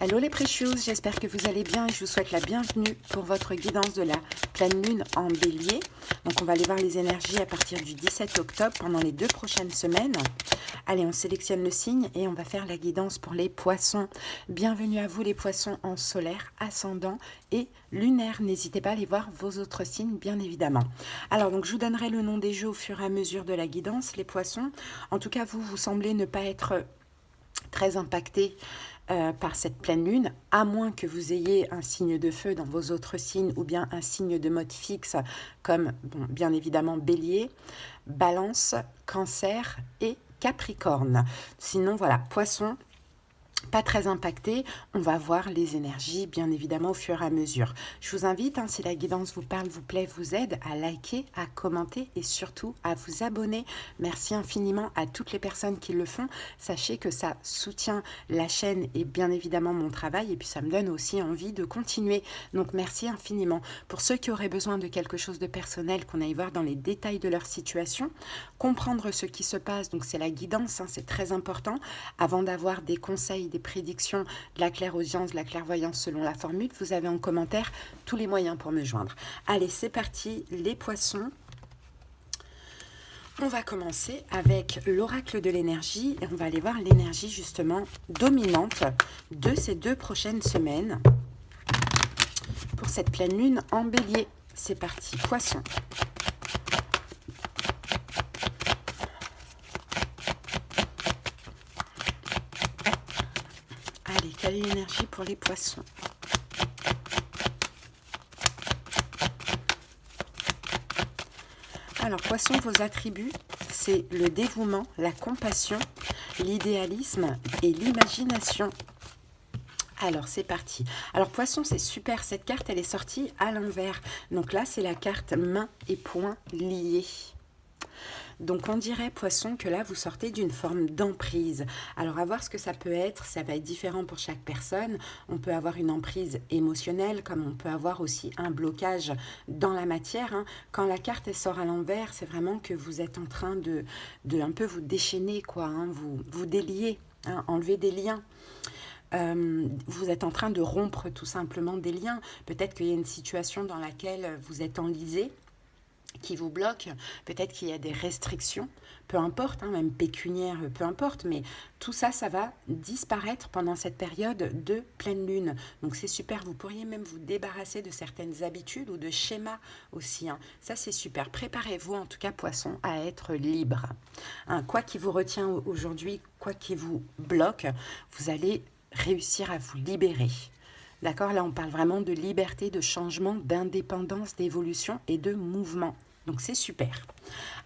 Hello les précieuses, j'espère que vous allez bien et je vous souhaite la bienvenue pour votre guidance de la pleine lune en bélier. Donc on va aller voir les énergies à partir du 17 octobre pendant les 2 prochaines semaines. Allez, on sélectionne le signe et on va faire la guidance pour les poissons. Bienvenue à vous les poissons en solaire, ascendant et lunaire. N'hésitez pas à aller voir vos autres signes bien évidemment. Alors donc je vous donnerai le nom des jeux au fur et à mesure de la guidance, les poissons. En tout cas vous semblez ne pas être très impacté par cette pleine lune, à moins que vous ayez un signe de feu dans vos autres signes ou bien un signe de mode fixe comme bien évidemment bélier, balance, cancer et capricorne. Sinon voilà, poisson, pas très impacté, on va voir les énergies bien évidemment au fur et à mesure. Je vous invite, si la guidance vous parle, vous plaît, vous aide, à liker, à commenter et surtout à vous abonner. Merci infiniment à toutes les personnes qui le font. Sachez que ça soutient la chaîne et bien évidemment mon travail et puis ça me donne aussi envie de continuer. Donc merci infiniment. Pour ceux qui auraient besoin de quelque chose de personnel, qu'on aille voir dans les détails de leur situation, comprendre ce qui se passe, donc c'est la guidance, c'est très important, avant d'avoir des conseils, des prédictions, de la clairaudience, de la clairvoyance selon la formule, vous avez en commentaire tous les moyens pour me joindre. Allez, c'est parti, les poissons. On va commencer avec l'oracle de l'énergie et on va aller voir l'énergie justement dominante de ces 2 prochaines semaines pour cette pleine lune en bélier. C'est parti, poissons. Allez, quelle est l'énergie pour les poissons? Alors, poissons, vos attributs, c'est le dévouement, la compassion, l'idéalisme et l'imagination. Alors, c'est parti. Alors, poisson, c'est super. Cette carte, elle est sortie à l'envers. Donc là, c'est la carte main et poing liés. Donc on dirait, poisson, que là, vous sortez d'une forme d'emprise. Alors à voir ce que ça peut être, ça va être différent pour chaque personne. On peut avoir une emprise émotionnelle, comme on peut avoir aussi un blocage dans la matière. Quand la carte elle sort à l'envers, c'est vraiment que vous êtes en train de un peu vous déchaîner, quoi, vous délier, enlever des liens. Vous êtes en train de rompre tout simplement des liens. Peut-être qu'il y a une situation dans laquelle vous êtes enlisé, qui vous bloque, peut-être qu'il y a des restrictions, peu importe, même pécuniaires, peu importe, mais tout ça, ça va disparaître pendant cette période de pleine lune. Donc c'est super, vous pourriez même vous débarrasser de certaines habitudes ou de schémas aussi. Ça c'est super, préparez-vous en tout cas poisson à être libre. Quoi qui vous retient aujourd'hui, quoi qui vous bloque, vous allez réussir à vous libérer. D'accord, là on parle vraiment de liberté, de changement, d'indépendance, d'évolution et de mouvement. Donc c'est super.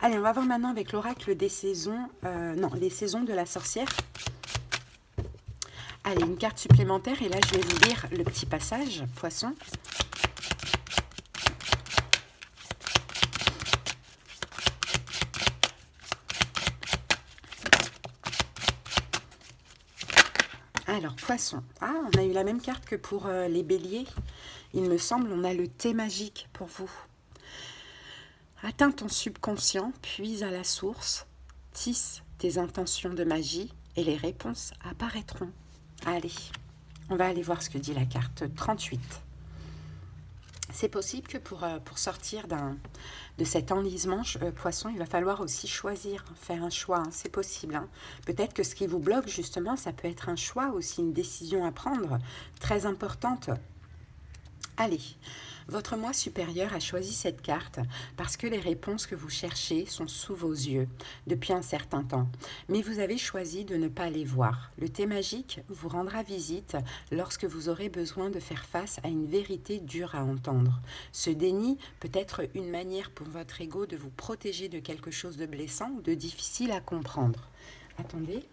Allez, on va voir maintenant avec l'oracle des saisons, les saisons de la sorcière. Allez, une carte supplémentaire et là je vais vous lire le petit passage, poisson. Alors, poisson. On a eu la même carte que pour les béliers. Il me semble, on a le thé magique pour vous. Atteins ton subconscient, puis à la source, tisse tes intentions de magie et les réponses apparaîtront. Allez, on va aller voir ce que dit la carte 38. C'est possible que pour sortir de cet enlisement, poisson, il va falloir aussi choisir, faire un choix, c'est possible. Peut-être que ce qui vous bloque, justement, ça peut être un choix aussi, une décision à prendre, très importante. Allez, votre moi supérieur a choisi cette carte parce que les réponses que vous cherchez sont sous vos yeux depuis un certain temps. Mais vous avez choisi de ne pas les voir. Le thé magique vous rendra visite lorsque vous aurez besoin de faire face à une vérité dure à entendre. Ce déni peut être une manière pour votre ego de vous protéger de quelque chose de blessant ou de difficile à comprendre. Attendez.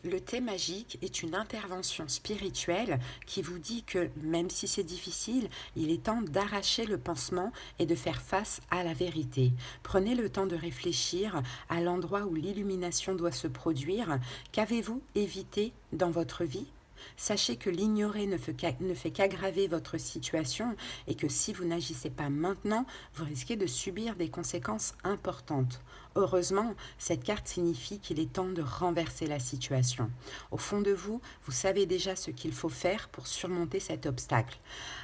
Le thé magique est une intervention spirituelle qui vous dit que même si c'est difficile, il est temps d'arracher le pansement et de faire face à la vérité. Prenez le temps de réfléchir à l'endroit où l'illumination doit se produire. Qu'avez-vous évité dans votre vie ? Sachez que l'ignorer ne fait qu'aggraver votre situation et que si vous n'agissez pas maintenant, vous risquez de subir des conséquences importantes. Heureusement, cette carte signifie qu'il est temps de renverser la situation. Au fond de vous, vous savez déjà ce qu'il faut faire pour surmonter cet obstacle.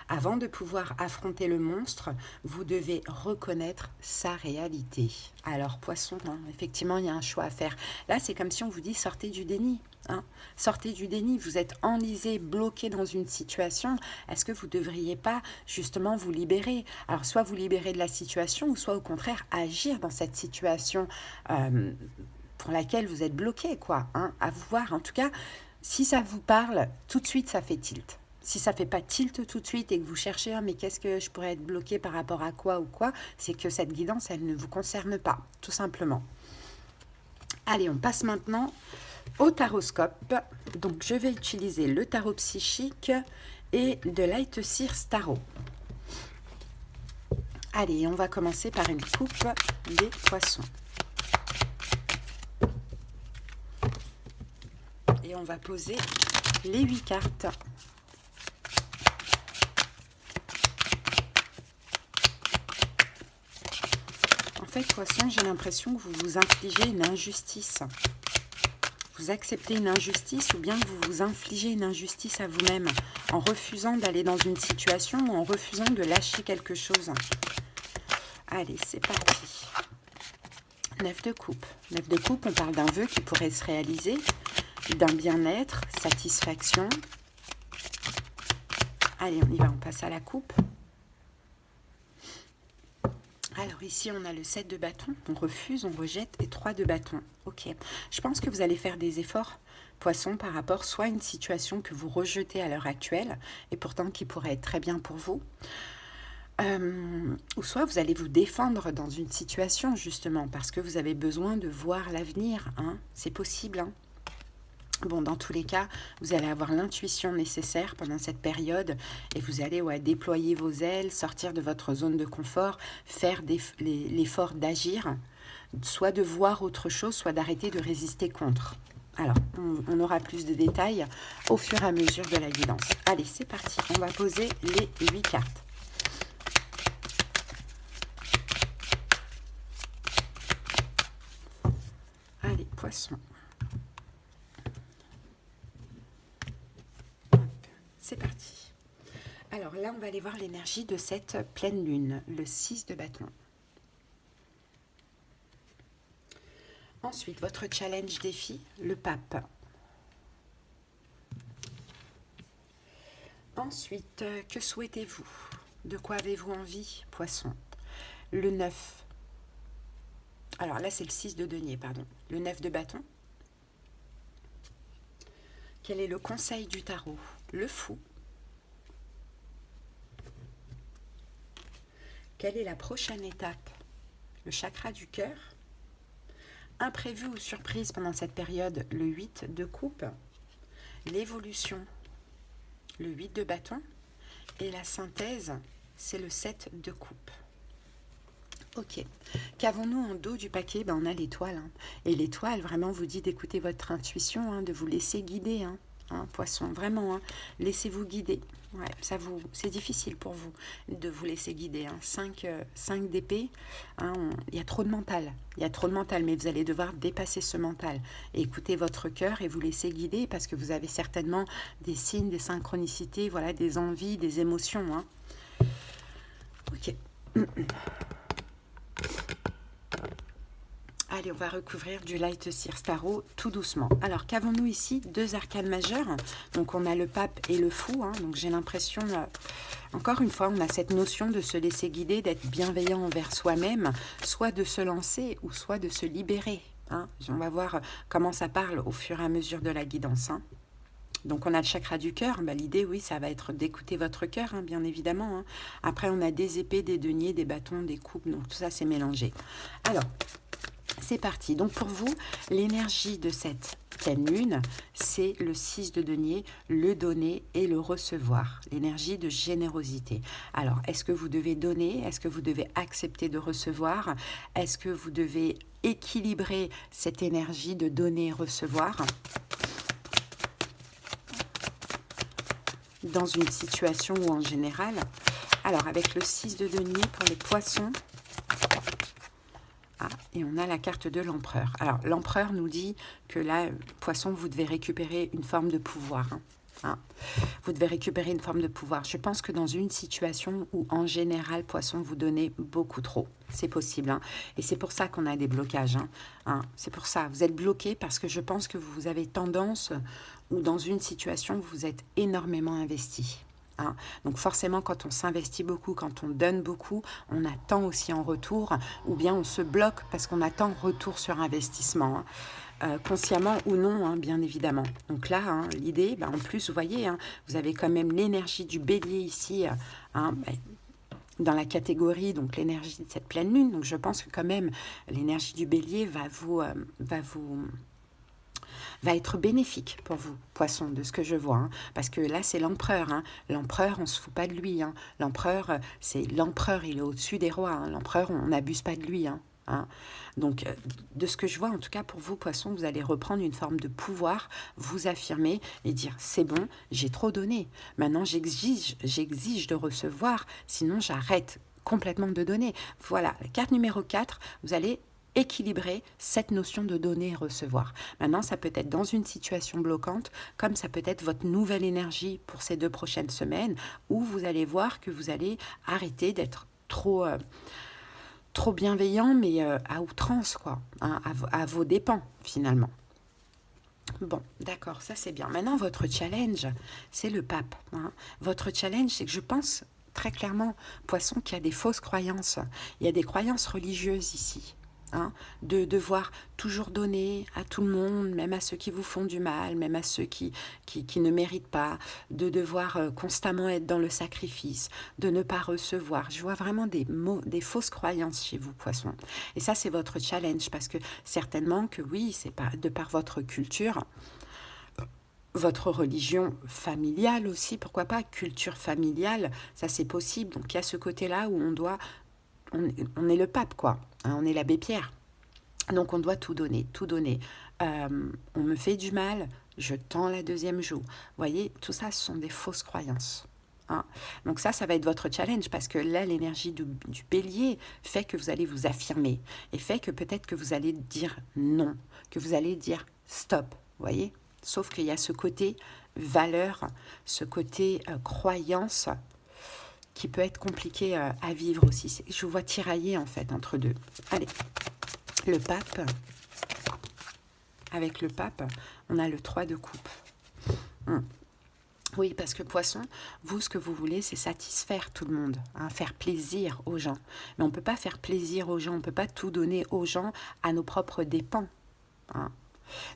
Avant de pouvoir affronter le monstre, vous devez reconnaître sa réalité. Alors, poisson, hein, effectivement, il y a un choix à faire. Là, c'est comme si on vous dit sortez du déni. Hein. Sortez du déni, vous êtes enlisé, bloqué dans une situation. Est-ce que vous ne devriez pas justement vous libérer? Alors, soit vous libérer de la situation, ou soit au contraire agir dans cette situation pour laquelle vous êtes bloqué, quoi. Hein, à vous voir. En tout cas, si ça vous parle, tout de suite, ça fait tilt. Si ça ne fait pas tilt tout de suite et que vous cherchez mais qu'est-ce que je pourrais être bloqué par rapport à quoi ou quoi, c'est que cette guidance, elle ne vous concerne pas, tout simplement. Allez, on passe maintenant au taroscope. Donc, je vais utiliser le tarot psychique et de Light Seers Tarot. Allez, on va commencer par une coupe des poissons. Et on va poser les 8 cartes. En fait, poisson, j'ai l'impression que vous vous infligez une injustice. Vous acceptez une injustice ou bien que vous vous infligez une injustice à vous-même en refusant d'aller dans une situation ou en refusant de lâcher quelque chose. Allez, c'est parti. 9 de coupe. 9 de coupe, on parle d'un vœu qui pourrait se réaliser, d'un bien-être, satisfaction. Allez, on y va, on passe à la coupe. Alors ici, on a le 7 de bâton, on refuse, on rejette, et 3 de bâton. Ok, je pense que vous allez faire des efforts, poisson, par rapport soit à une situation que vous rejetez à l'heure actuelle, et pourtant qui pourrait être très bien pour vous, ou soit vous allez vous défendre dans une situation, justement, parce que vous avez besoin de voir l'avenir. Hein, c'est possible, hein. Bon, dans tous les cas, vous allez avoir l'intuition nécessaire pendant cette période et vous allez déployer vos ailes, sortir de votre zone de confort, faire l'effort d'agir, soit de voir autre chose, soit d'arrêter de résister contre. Alors, on aura plus de détails au fur et à mesure de la guidance. Allez, c'est parti. On va poser les 8 cartes. Allez, poisson. C'est parti. Alors là, on va aller voir l'énergie de cette pleine lune, le 6 de bâton. Ensuite, votre challenge défi, le pape. Ensuite, que souhaitez-vous? De quoi avez-vous envie, poisson? Le 9. Alors là, c'est le 6 de denier, pardon. Le 9 de bâton. Quel est le conseil du tarot? Le fou. Quelle est la prochaine étape? Le chakra du cœur. Imprévu ou surprise pendant cette période, le 8 de coupe. L'évolution, le 8 de bâton. Et la synthèse, c'est le 7 de coupe. Ok. Qu'avons-nous en dos du paquet? On a l'étoile. Hein. Et l'étoile, vraiment, vous dit d'écouter votre intuition, hein, de vous laisser guider. Hein, poisson, vraiment. Hein. Laissez-vous guider. Ouais, c'est difficile pour vous de vous laisser guider. Hein. 5 d'épée. Hein, il y a trop de mental. Il y a trop de mental, mais vous allez devoir dépasser ce mental. Et écouter votre cœur et vous laisser guider parce que vous avez certainement des signes, des synchronicités, voilà, des envies, des émotions. Hein. Ok. Allez, on va recouvrir du Light Seers Tarot tout doucement. Alors, qu'avons-nous ici? 2 arcanes majeures. Donc, on a le pape et le fou. Hein. Donc, j'ai l'impression, encore une fois, on a cette notion de se laisser guider, d'être bienveillant envers soi-même, soit de se lancer ou soit de se libérer. Hein. On va voir comment ça parle au fur et à mesure de la guidance. Hein. Donc, on a le chakra du cœur. L'idée, oui, ça va être d'écouter votre cœur, hein, bien évidemment. Hein. Après, on a des épées, des deniers, des bâtons, des coupes. Donc, tout ça, c'est mélangé. Alors, c'est parti. Donc, pour vous, l'énergie de cette pleine lune, c'est le 6 de denier, le donner et le recevoir. L'énergie de générosité. Alors, est-ce que vous devez donner? Est-ce que vous devez accepter de recevoir? Est-ce que vous devez équilibrer cette énergie de donner et recevoir? dans une situation ou en général. Alors, avec le 6 de denier pour les poissons. Ah, et on a la carte de l'empereur. Alors, l'empereur nous dit que là, poisson, vous devez récupérer une forme de pouvoir. Vous devez récupérer une forme de pouvoir. Je pense que dans une situation où, en général, poisson, vous donnez beaucoup trop. C'est possible. Et c'est pour ça qu'on a des blocages. C'est pour ça. Vous êtes bloqué parce que je pense que vous avez tendance, ou dans une situation, vous êtes énormément investi. Donc forcément, quand on s'investit beaucoup, quand on donne beaucoup, on attend aussi en retour, ou bien on se bloque parce qu'on attend retour sur investissement, consciemment ou non, bien évidemment. Donc là, l'idée, en plus, vous voyez, vous avez quand même l'énergie du bélier ici, dans la catégorie, donc l'énergie de cette pleine lune. Donc je pense que quand même, l'énergie du bélier va être bénéfique pour vous, poisson, de ce que je vois. Parce que là, c'est l'empereur. L'empereur, on ne se fout pas de lui. L'empereur, il est au-dessus des rois. L'empereur, on n'abuse pas de lui. Donc, de ce que je vois, en tout cas pour vous, poisson, vous allez reprendre une forme de pouvoir, vous affirmer et dire, c'est bon, j'ai trop donné. Maintenant, j'exige de recevoir, sinon j'arrête complètement de donner. Voilà, la carte numéro 4, vous allez équilibrer cette notion de donner et recevoir. Maintenant, ça peut être dans une situation bloquante, comme ça peut être votre nouvelle énergie pour ces 2 prochaines semaines, où vous allez voir que vous allez arrêter d'être trop bienveillant, mais à outrance, quoi, à vos dépens, finalement. Bon, d'accord, ça c'est bien. Maintenant, votre challenge, c'est le pape. Votre challenge, c'est que je pense très clairement, poisson, qu'il y a des fausses croyances. Il y a des croyances religieuses ici. De devoir toujours donner à tout le monde, même à ceux qui vous font du mal, même à ceux qui ne méritent pas, de devoir constamment être dans le sacrifice, de ne pas recevoir. Je vois vraiment des fausses croyances chez vous, poissons. Et ça, c'est votre challenge, parce que certainement que oui, c'est pas de par votre culture, votre religion familiale aussi, pourquoi pas, culture familiale, ça c'est possible. Donc il y a ce côté-là où on est le pape, quoi. On est l'abbé Pierre. Donc, on doit tout donner, tout donner. On me fait du mal, je tends la deuxième joue. Vous voyez, tout ça, ce sont des fausses croyances. Donc ça va être votre challenge, parce que là, l'énergie du bélier fait que vous allez vous affirmer et fait que peut-être que vous allez dire non, que vous allez dire stop, vous voyez. Sauf qu'il y a ce côté valeur, ce côté croyance, qui peut être compliqué à vivre aussi. Je vous vois tirailler, en fait, entre deux. Allez, le pape. Avec le pape, on a le 3 de coupe. Oui, parce que poisson, vous, ce que vous voulez, c'est satisfaire tout le monde, faire plaisir aux gens. Mais on ne peut pas faire plaisir aux gens, on ne peut pas tout donner aux gens à nos propres dépens.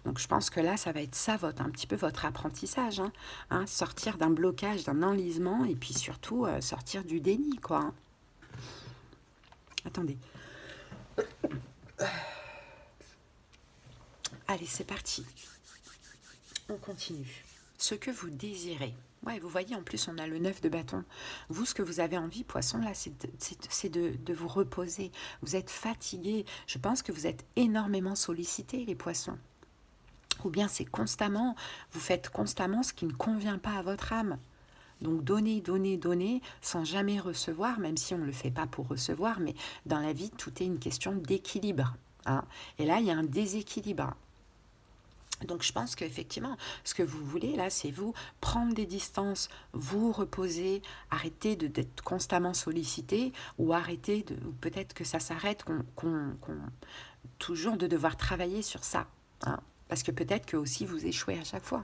Donc je pense que là, ça va être ça, un petit peu votre apprentissage. Sortir d'un blocage, d'un enlisement, et puis surtout sortir du déni, quoi. Attendez. Allez, c'est parti. On continue. Ce que vous désirez. Ouais, vous voyez, en plus, on a le 9 de bâton. Vous, ce que vous avez envie, poisson, là, c'est de vous reposer. Vous êtes fatigué. Je pense que vous êtes énormément sollicité, les poissons. Ou bien c'est constamment, vous faites constamment ce qui ne convient pas à votre âme. Donc donner, donner, donner, sans jamais recevoir, même si on ne le fait pas pour recevoir, mais dans la vie, tout est une question d'équilibre. Et là, il y a un déséquilibre. Donc je pense qu'effectivement, ce que vous voulez là, c'est vous prendre des distances, vous reposer, arrêter d'être constamment sollicité, ou arrêter ou peut-être que ça s'arrête, toujours de devoir travailler sur ça. Parce que peut-être que aussi vous échouez à chaque fois.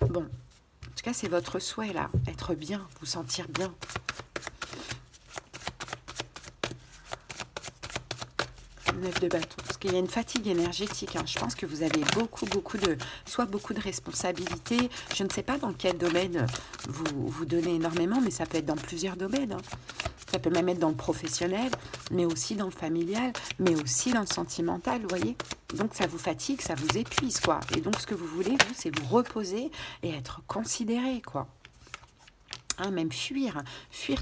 Bon, en tout cas, c'est votre souhait là, être bien, vous sentir bien. Le 9 de bâton, parce qu'il y a une fatigue énergétique. Je pense que vous avez beaucoup de responsabilités. Je ne sais pas dans quel domaine vous donnez énormément, mais ça peut être dans plusieurs domaines. Ça peut même être dans le professionnel, mais aussi dans le familial, mais aussi dans le sentimental, vous voyez. Donc ça vous fatigue, ça vous épuise, quoi. Et donc ce que vous voulez, vous, c'est vous reposer et être considéré, quoi. Même fuir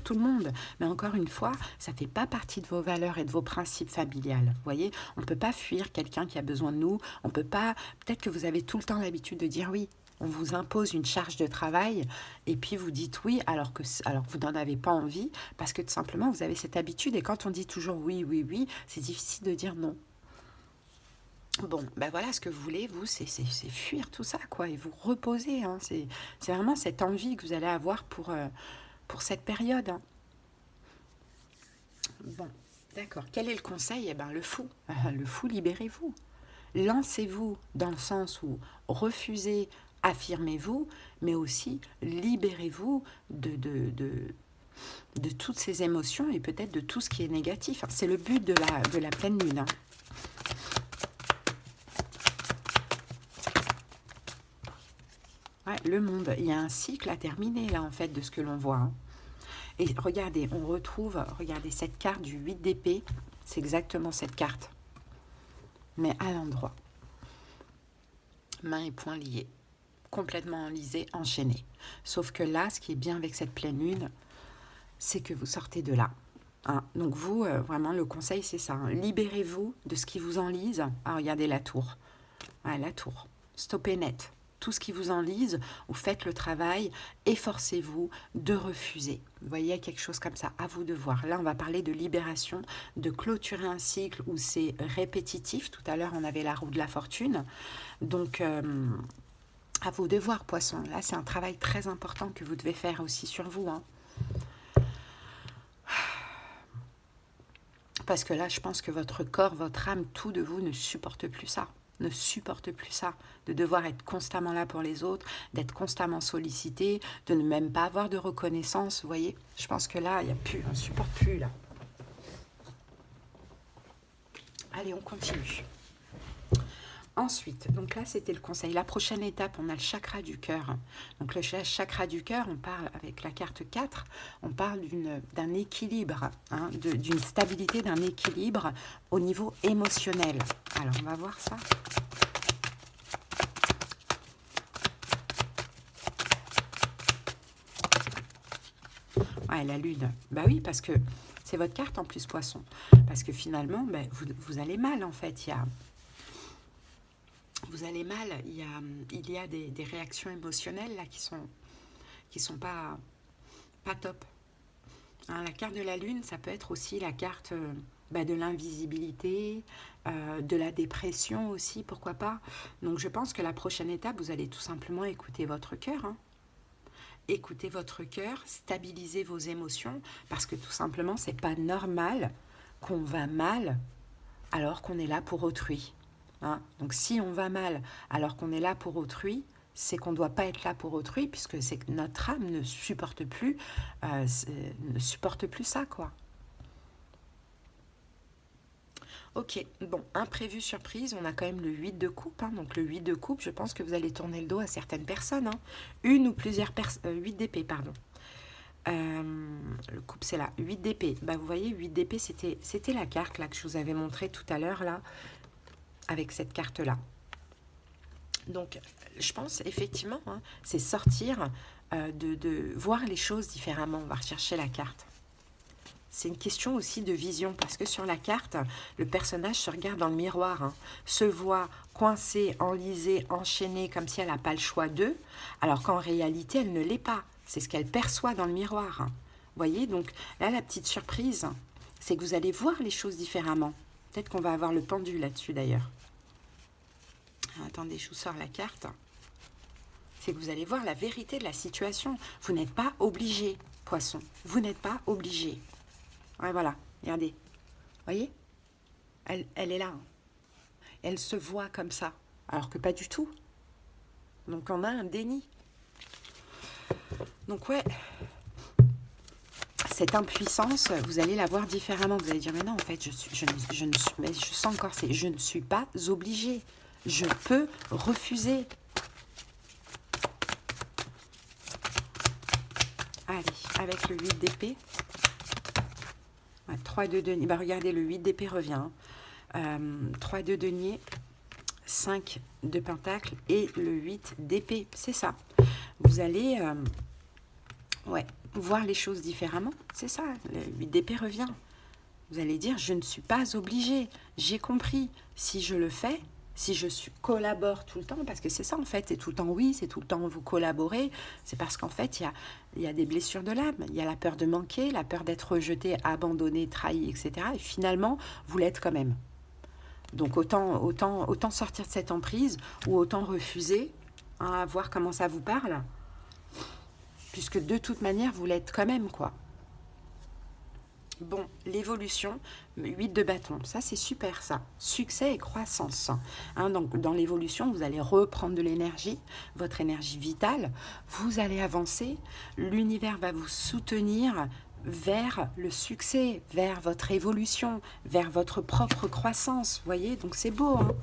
tout le monde. Mais encore une fois, ça ne fait pas partie de vos valeurs et de vos principes familiales. Vous voyez, on ne peut pas fuir quelqu'un qui a besoin de nous. On peut pas. Peut-être que vous avez tout le temps l'habitude de dire oui. On vous impose une charge de travail et puis vous dites oui alors que vous n'en avez pas envie parce que tout simplement vous avez cette habitude et quand on dit toujours oui, oui, oui, c'est difficile de dire non. Bon, ben voilà, ce que vous voulez, vous, c'est fuir tout ça, quoi, et vous reposer. Hein. C'est vraiment cette envie que vous allez avoir pour cette période. Hein. Bon, d'accord. Quel est le conseil? Eh ben, le fou. Le fou, libérez-vous. Lancez-vous dans le sens où refusez, affirmez-vous, mais aussi libérez-vous de toutes ces émotions et peut-être de tout ce qui est négatif. C'est le but de la pleine lune. Hein. Ouais, le monde, il y a un cycle à terminer là en fait de ce que l'on voit. Hein. Et regardez, on retrouve, regardez cette carte du 8 d'épée, c'est exactement cette carte, mais à l'endroit. Mains et poings liés, complètement enlisés, enchaînés. Sauf que là, ce qui est bien avec cette pleine lune, c'est que vous sortez de là. Hein. Donc vous, vraiment, le conseil, c'est ça. Hein. Libérez-vous de ce qui vous enlise. Ah, regardez la tour. Ouais, la tour. Stoppez net. Tout ce qui vous enlise, vous faites le travail, efforcez-vous de refuser. Vous voyez, quelque chose comme ça, à vous de voir. Là, on va parler de libération, de clôturer un cycle où c'est répétitif. Tout à l'heure, on avait la roue de la fortune. Donc, à vous de voir, poisson. Là, c'est un travail très important que vous devez faire aussi sur vous. Hein. Parce que là, je pense que votre corps, votre âme, tout de vous ne supporte plus ça. Ne supporte plus ça, de devoir être constamment là pour les autres, d'être constamment sollicité, de ne même pas avoir de reconnaissance, vous voyez. Je pense que là, il n'y a plus, on ne supporte plus là. Allez, on continue. Ensuite, donc là, c'était le conseil. La prochaine étape, on a le chakra du cœur. Donc le chakra du cœur, on parle avec la carte 4, on parle d'un équilibre, hein, d'une stabilité, d'un équilibre au niveau émotionnel. Alors, on va voir ça. Ouais, la lune. Bah oui, parce que c'est votre carte en plus, poisson. Parce que finalement, bah, vous allez mal, en fait. Vous allez mal, il y a des réactions émotionnelles là qui sont pas top. Hein, la carte de la lune, ça peut être aussi la carte de l'invisibilité, de la dépression aussi, pourquoi pas. Donc je pense que la prochaine étape, vous allez tout simplement écouter votre cœur. Hein. Écoutez votre cœur, stabilisez vos émotions, parce que tout simplement, c'est pas normal qu'on va mal alors qu'on est là pour autrui. Hein. Donc si on va mal alors qu'on est là pour autrui, c'est qu'on ne doit pas être là pour autrui, puisque c'est que notre âme ne supporte plus ça, quoi. Ok, bon, imprévu, surprise, on a quand même le 8 de coupe. Hein. Donc le 8 de coupe, je pense que vous allez tourner le dos à certaines personnes. Hein. Une ou plusieurs personnes, 8 d'épée, pardon. Le coupe, c'est là, 8 d'épée. Bah, vous voyez, 8 d'épée, c'était la carte là que je vous avais montrée tout à l'heure, là, avec cette carte-là. Donc, je pense, effectivement, hein, c'est sortir, de voir les choses différemment. On va rechercher la carte. C'est une question aussi de vision, parce que sur la carte, le personnage se regarde dans le miroir, hein, se voit coincée, enlisée, enchaînée, comme si elle n'a pas le choix d'eux, alors qu'en réalité, elle ne l'est pas. C'est ce qu'elle perçoit dans le miroir. Hein. Vous voyez, donc là, la petite surprise, c'est que vous allez voir les choses différemment. Peut-être qu'on va avoir le pendu là-dessus, d'ailleurs. Attendez, je vous sors la carte. C'est que vous allez voir la vérité de la situation. Vous n'êtes pas obligé, poisson. Vous n'êtes pas obligé. Ouais, voilà, regardez. Vous voyez, elle est là. Hein. Elle se voit comme ça, alors que pas du tout. Donc on a un déni. Donc ouais, cette impuissance, vous allez la voir différemment. Vous allez dire, mais non, en fait, mais je sens encore, je ne suis pas obligée. Je peux refuser. Allez, avec le 8 d'épée. 3 de denier. Bah, regardez, le 8 d'épée revient. 3 de denier, 5 de pentacle et le 8 d'épée. C'est ça. Vous allez voir les choses différemment. C'est ça. Le 8 d'épée revient. Vous allez dire, je ne suis pas obligée. J'ai compris. Si je le fais, Si je collabore tout le temps, parce que c'est ça en fait, c'est tout le temps oui, c'est tout le temps vous collaborez, c'est parce qu'en fait il y a des blessures de l'âme, il y a la peur de manquer, la peur d'être rejeté, abandonné, trahi, etc. Et finalement, vous l'êtes quand même. Donc autant sortir de cette emprise ou autant refuser, hein, voir comment ça vous parle, puisque de toute manière, vous l'êtes quand même, quoi. Bon, l'évolution, 8 de bâton, ça c'est super ça. Succès et croissance. Hein, donc dans l'évolution, vous allez reprendre de l'énergie, votre énergie vitale, vous allez avancer, l'univers va vous soutenir vers le succès, vers votre évolution, vers votre propre croissance. Vous voyez, donc c'est beau, hein.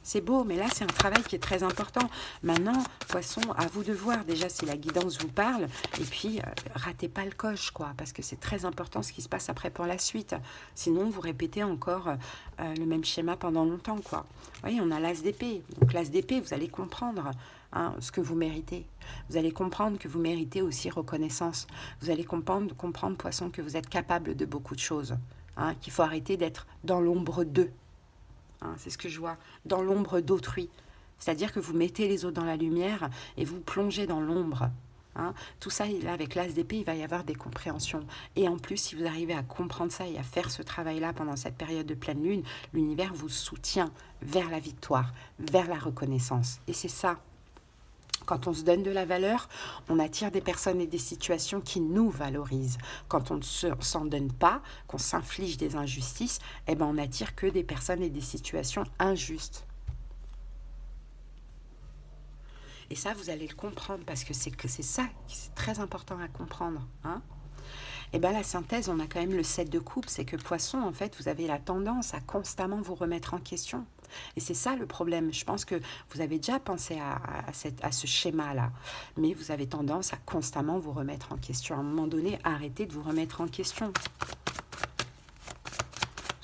C'est beau, mais là, c'est un travail qui est très important. Maintenant, poisson, à vous de voir déjà si la guidance vous parle. Et puis, ratez pas le coche, quoi, parce que c'est très important ce qui se passe après pour la suite. Sinon, vous répétez encore le même schéma pendant longtemps, quoi. Vous voyez, on a l'as d'épée. Donc, l'as d'épée, vous allez comprendre ce que vous méritez. Vous allez comprendre que vous méritez aussi reconnaissance. Vous allez comprendre poisson, que vous êtes capable de beaucoup de choses. Hein, qu'il faut arrêter d'être dans l'ombre d'eux. Hein, c'est ce que je vois, dans l'ombre d'autrui. C'est-à-dire que vous mettez les autres dans la lumière et vous plongez dans l'ombre. Hein. Tout ça, là, avec l'as d'épée, il va y avoir des compréhensions. Et en plus, si vous arrivez à comprendre ça et à faire ce travail-là pendant cette période de pleine lune, l'univers vous soutient vers la victoire, vers la reconnaissance. Et c'est ça. Quand on se donne de la valeur, on attire des personnes et des situations qui nous valorisent. Quand on ne s'en donne pas, qu'on s'inflige des injustices, eh ben on n'attire que des personnes et des situations injustes. Et ça, vous allez le comprendre parce que c'est ça qui est très important à comprendre. Hein. Et bien la synthèse, on a quand même le 7 de coupe, c'est que poisson, en fait, vous avez la tendance à constamment vous remettre en question. Et c'est ça le problème. Je pense que vous avez déjà pensé à ce schéma-là, mais vous avez tendance à constamment vous remettre en question. À un moment donné, arrêtez de vous remettre en question.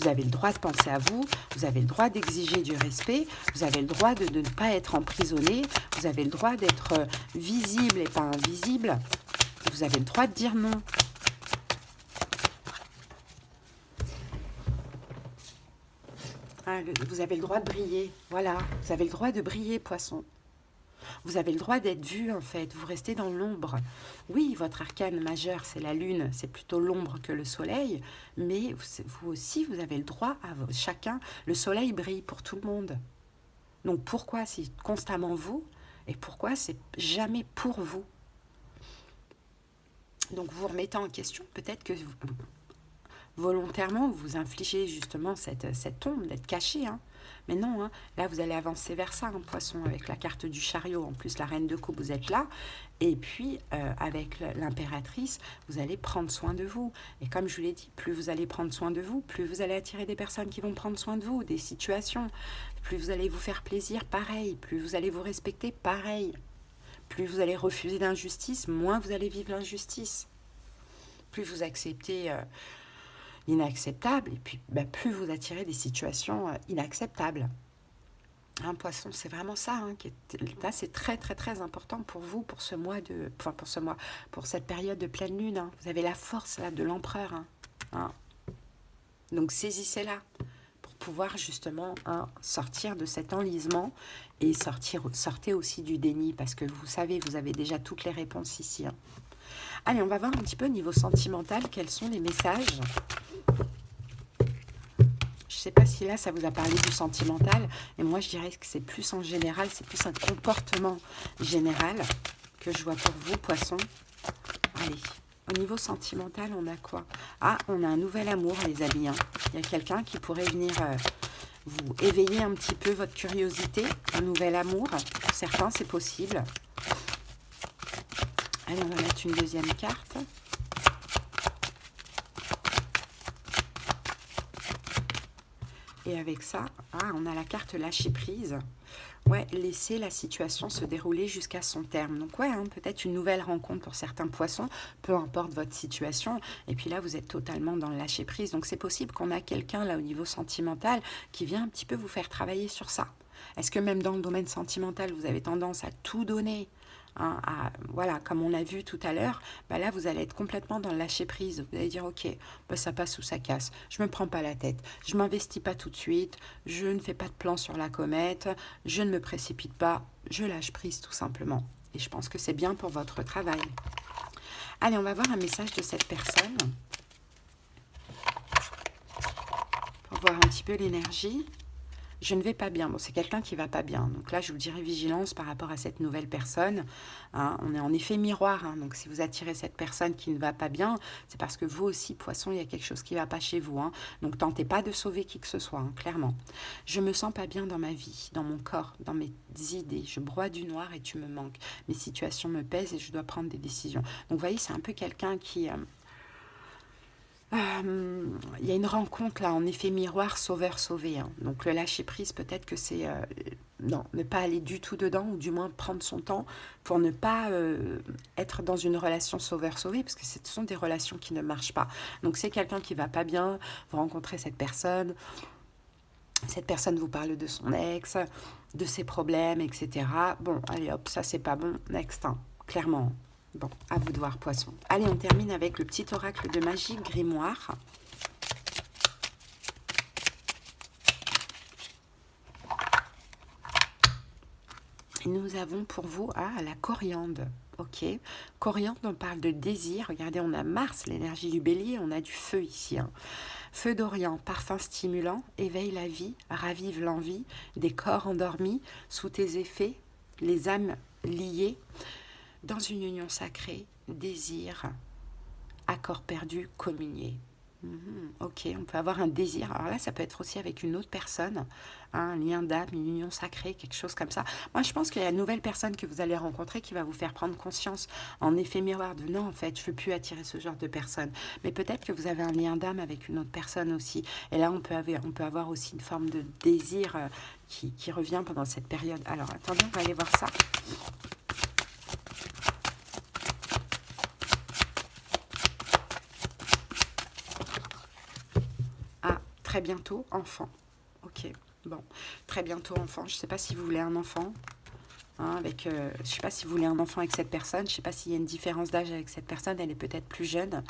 Vous avez le droit de penser à vous, vous avez le droit d'exiger du respect, vous avez le droit de ne pas être emprisonné, vous avez le droit d'être visible et pas invisible, vous avez le droit de dire non. Vous avez le droit de briller, voilà, vous avez le droit de briller, poisson. Vous avez le droit d'être vu, en fait, vous restez dans l'ombre. Oui, votre arcane majeur, c'est la lune, c'est plutôt l'ombre que le soleil, mais vous aussi, vous avez le droit, à chacun, le soleil brille pour tout le monde. Donc pourquoi c'est constamment vous, et pourquoi c'est jamais pour vous? Donc vous remettez en question, peut-être que volontairement, vous infligez justement cette ombre d'être caché. Hein. Mais non, hein, là, vous allez avancer vers ça, poisson, avec la carte du chariot. En plus, la reine de coupe, vous êtes là. Et puis, avec l'impératrice, vous allez prendre soin de vous. Et comme je vous l'ai dit, plus vous allez prendre soin de vous, plus vous allez attirer des personnes qui vont prendre soin de vous, des situations. Plus vous allez vous faire plaisir, pareil. Plus vous allez vous respecter, pareil. Plus vous allez refuser l'injustice, moins vous allez vivre l'injustice. Plus vous acceptez... inacceptable, et puis plus vous attirez des situations inacceptables. Un poisson, c'est vraiment ça. Hein, là, c'est très très très important pour vous, pour ce mois pour cette période de pleine lune. Hein. Vous avez la force là de l'empereur. Hein. Donc saisissez-la pour pouvoir justement sortir de cet enlisement et sortez aussi du déni, parce que vous savez, vous avez déjà toutes les réponses ici. Hein. Allez, on va voir un petit peu au niveau sentimental, quels sont les messages. Je ne sais pas si là, ça vous a parlé du sentimental, mais moi, je dirais que c'est plus en général, c'est plus un comportement général que je vois pour vous, poissons. Allez, au niveau sentimental, on a quoi? Ah, on a un nouvel amour, les amis. Hein. Il y a quelqu'un qui pourrait venir vous éveiller un petit peu votre curiosité. Un nouvel amour, pour certains, c'est possible. Allez, on va mettre une deuxième carte. Et avec ça, on a la carte lâcher prise. Ouais, laisser la situation se dérouler jusqu'à son terme. Donc ouais, peut-être une nouvelle rencontre pour certains poissons, peu importe votre situation. Et puis là, vous êtes totalement dans le lâcher prise. Donc c'est possible qu'on a quelqu'un là au niveau sentimental qui vient un petit peu vous faire travailler sur ça. Est-ce que même dans le domaine sentimental, vous avez tendance à tout donner, hein, voilà, comme on a vu tout à l'heure, bah là, vous allez être complètement dans le lâcher-prise. Vous allez dire, ok, bah ça passe ou ça casse. Je ne me prends pas la tête. Je ne m'investis pas tout de suite. Je ne fais pas de plan sur la comète. Je ne me précipite pas. Je lâche prise tout simplement. Et je pense que c'est bien pour votre travail. Allez, on va voir un message de cette personne. Pour voir un petit peu l'énergie. Je ne vais pas bien. Bon, c'est quelqu'un qui ne va pas bien. Donc là, je vous dirais vigilance par rapport à cette nouvelle personne. Hein, on est en effet miroir. Hein, donc si vous attirez cette personne qui ne va pas bien, c'est parce que vous aussi, poisson, il y a quelque chose qui ne va pas chez vous. Hein. Donc tentez pas de sauver qui que ce soit, hein, clairement. Je me sens pas bien dans ma vie, dans mon corps, dans mes idées. Je broie du noir et tu me manques. Mes situations me pèsent et je dois prendre des décisions. Donc vous voyez, c'est un peu quelqu'un qui... il y a une rencontre là, en effet miroir, sauveur-sauvé. Hein. Donc le lâcher-prise, peut-être que c'est non, ne pas aller du tout dedans, ou du moins prendre son temps pour ne pas être dans une relation sauveur-sauvé, parce que ce sont des relations qui ne marchent pas. Donc c'est quelqu'un qui va pas bien, vous rencontrez cette personne vous parle de son ex, de ses problèmes, etc. Bon, allez hop, ça c'est pas bon, next, hein, clairement. Bon, à vous de voir, poisson. Allez, on termine avec le petit oracle de magie grimoire. Et nous avons pour vous la coriandre. Ok, coriandre, on parle de désir. Regardez, on a Mars, l'énergie du bélier, on a du feu ici. Hein. Feu d'Orient, parfum stimulant, éveille la vie, ravive l'envie, des corps endormis, sous tes effets, les âmes liées. Dans une union sacrée, désir, accord perdu, communier. Ok, on peut avoir un désir. Alors là, ça peut être aussi avec une autre personne, un lien d'âme, une union sacrée, quelque chose comme ça. Moi, je pense qu'il y a une nouvelle personne que vous allez rencontrer qui va vous faire prendre conscience en effet miroir de non, en fait, je ne veux plus attirer ce genre de personne. Mais peut-être que vous avez un lien d'âme avec une autre personne aussi. Et là, on peut avoir aussi une forme de désir qui revient pendant cette période. Alors, attendez, on va aller voir ça. Très bientôt, enfant. Ok, bon. Très bientôt, enfant. Je ne sais pas si vous voulez un enfant. Hein, je ne sais pas si vous voulez un enfant avec cette personne. Je ne sais pas s'il y a une différence d'âge avec cette personne. Elle est peut-être plus jeune.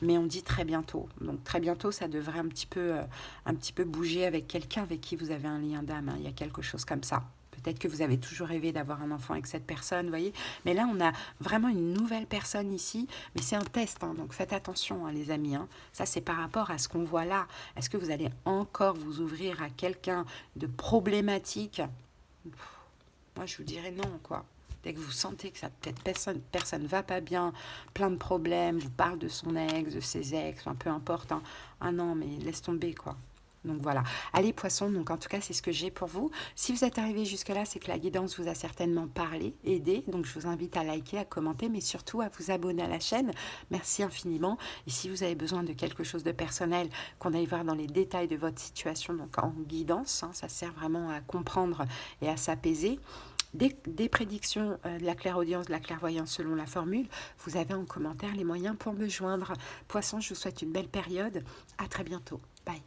Mais on dit très bientôt. Donc très bientôt, ça devrait un petit peu bouger avec quelqu'un avec qui vous avez un lien d'âme. Hein. Il y a quelque chose comme ça. Peut-être que vous avez toujours rêvé d'avoir un enfant avec cette personne, vous voyez. Mais là, on a vraiment une nouvelle personne ici. Mais c'est un test, hein, donc faites attention, hein, les amis. Hein. Ça, c'est par rapport à ce qu'on voit là. Est-ce que vous allez encore vous ouvrir à quelqu'un de problématique? Moi, je vous dirais non, quoi. Dès que vous sentez que peut-être personne ne va pas bien, plein de problèmes, vous parle de son ex, de ses ex, enfin, peu importe. Hein. Ah non, mais laisse tomber, quoi. Donc voilà. Allez, poissons, donc en tout cas, c'est ce que j'ai pour vous. Si vous êtes arrivé jusque-là, c'est que la guidance vous a certainement parlé, aidé. Donc je vous invite à liker, à commenter, mais surtout à vous abonner à la chaîne. Merci infiniment. Et si vous avez besoin de quelque chose de personnel, qu'on aille voir dans les détails de votre situation, donc en guidance, hein, ça sert vraiment à comprendre et à s'apaiser. Des prédictions de la clairaudience, de la clairvoyance selon la formule, vous avez en commentaire les moyens pour me joindre. Poissons, je vous souhaite une belle période. À très bientôt. Bye.